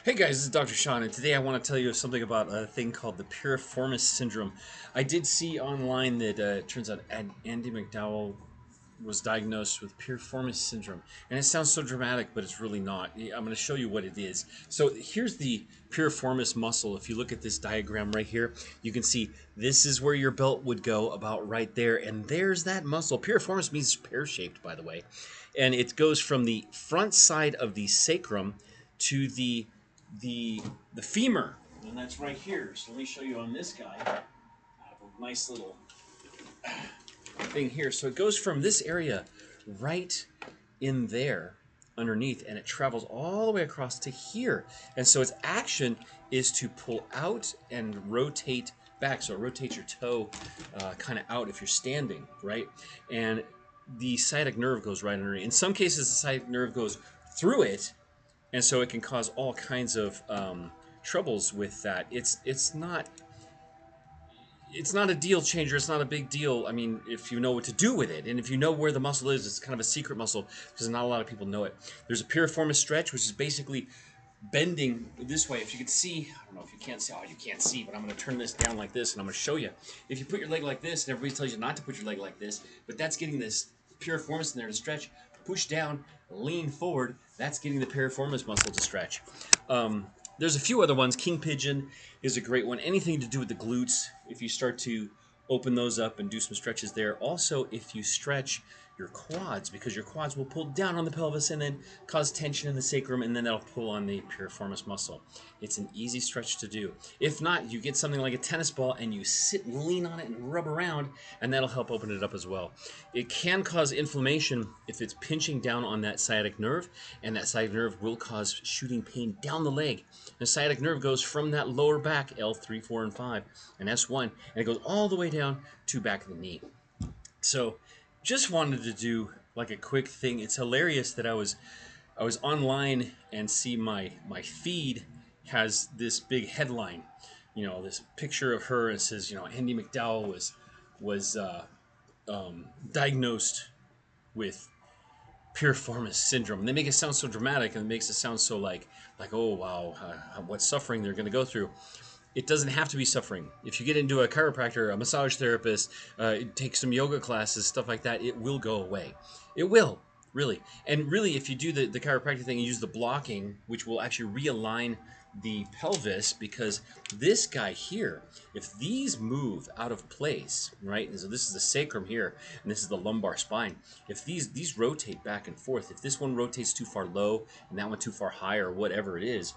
Hey guys, this is Dr. Sean, and today I want to tell you something about a thing called the Piriformis syndrome. I did see online that it turns out Andie MacDowell was diagnosed with Piriformis syndrome, and it sounds so dramatic, but it's really not. I'm going to show you what it is. So here's the Piriformis muscle. If you look at this diagram right here, you can see this is where your belt would go, about right there, and there's that muscle. Piriformis means pear-shaped, by the way, and it goes from the front side of the sacrum to the femur, and that's right here. So let me show you on this guy. I have a nice little thing here. So it goes from this area right in there underneath, and it travels all the way across to here. And so its action is to pull out and rotate back. So it rotates your toe kind of out if you're standing, right? And the sciatic nerve goes right underneath. In some cases, the sciatic nerve goes through it, and so it can cause all kinds of troubles with that. It's not a deal changer. It's not a big deal. I mean, if you know what to do with it, and if you know where the muscle is, it's kind of a secret muscle because not a lot of people know it. There's a piriformis stretch, which is basically bending this way. If you can see, I don't know if you can't see. Oh, you can't see, but I'm going to turn this down like this, and I'm going to show you. If you put your leg like this, and everybody tells you not to put your leg like this, but that's getting this piriformis in there to stretch. Push down, lean forward. That's getting the piriformis muscle to stretch. There's a few other ones. King pigeon is a great one. Anything to do with the glutes, if you start to open those up and do some stretches there. Also, if you stretch your quads, because your quads will pull down on the pelvis and then cause tension in the sacrum, and then that'll pull on the piriformis muscle. It's an easy stretch to do. If not, you get something like a tennis ball and you sit and lean on it and rub around, and that'll help open it up as well. It can cause inflammation if it's pinching down on that sciatic nerve, and that sciatic nerve will cause shooting pain down the leg. The sciatic nerve goes from that lower back, L3, 4, and 5, and S1, and it goes all the way down to back of the knee. So just wanted to do like a quick thing. It's hilarious that I was online and see my feed has this big headline, this picture of her, and it says, Andie MacDowell was diagnosed with Piriformis syndrome. And they make it sound so dramatic, and it makes it sound so like oh wow, what suffering they're going to go through. It doesn't have to be suffering. If you get into a chiropractor, a massage therapist, take some yoga classes, stuff like that, it will go away. It will, really. And really, if you do the chiropractic thing and use the blocking, which will actually realign the pelvis, because this guy here, if these move out of place, right? And so this is the sacrum here, and this is the lumbar spine. If these rotate back and forth, if this one rotates too far low and that one too far high, or whatever it is,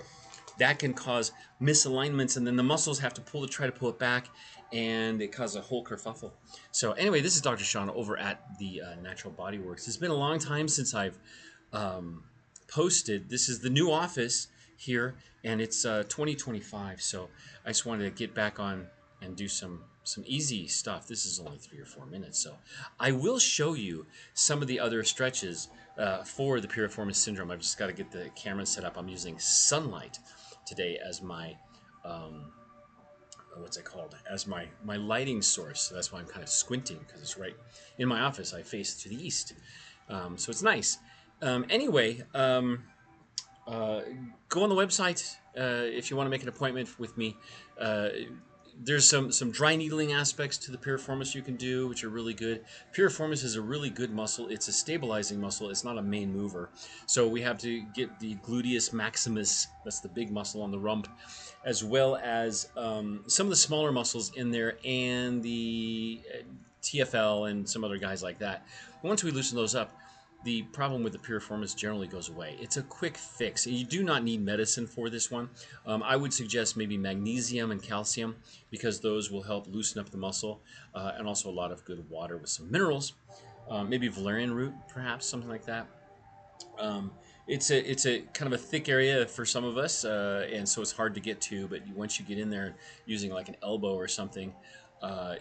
that can cause misalignments, and then the muscles have to try to pull it back, and it causes a whole kerfuffle. So anyway, this is Dr. Sean over at the Natural Body Works. It's been a long time since I've posted. This is the new office here, and it's 2025. So I just wanted to get back on and do some easy stuff. This is only 3 or 4 minutes, so I will show you some of the other stretches for the piriformis syndrome. I've just got to get the camera set up. I'm using sunlight today as my what's it called, as my lighting source. So that's why I'm kind of squinting, because it's right in my office. I face to the east, so it's nice. Anyway, go on the website if you want to make an appointment with me. There's some dry needling aspects to the piriformis you can do, which are really good. Piriformis is a really good muscle. It's a stabilizing muscle. It's not a main mover. So we have to get the gluteus maximus, that's the big muscle on the rump, as well as some of the smaller muscles in there, and the TFL and some other guys like that. Once we loosen those up, the problem with the piriformis generally goes away. It's a quick fix. You do not need medicine for this one. I would suggest maybe magnesium and calcium, because those will help loosen up the muscle, and also a lot of good water with some minerals. Maybe valerian root, perhaps, something like that. It's a kind of a thick area for some of us, and so it's hard to get to. But once you get in there using like an elbow or something,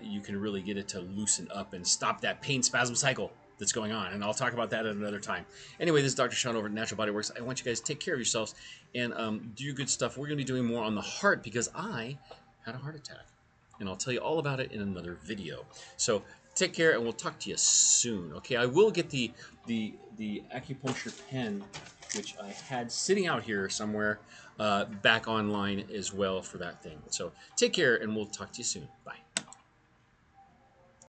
you can really get it to loosen up and stop that pain spasm cycle that's going on, and I'll talk about that at another time. Anyway, this is Dr. Sean over at Natural Body Works. I want you guys to take care of yourselves and do good stuff. We're going to be doing more on the heart, because I had a heart attack, and I'll tell you all about it in another video. So Take care, and we'll talk to you soon. Okay, I will get the acupuncture pen, which I had sitting out here somewhere, back online as well for that thing. So take care, and we'll talk to you soon. Bye.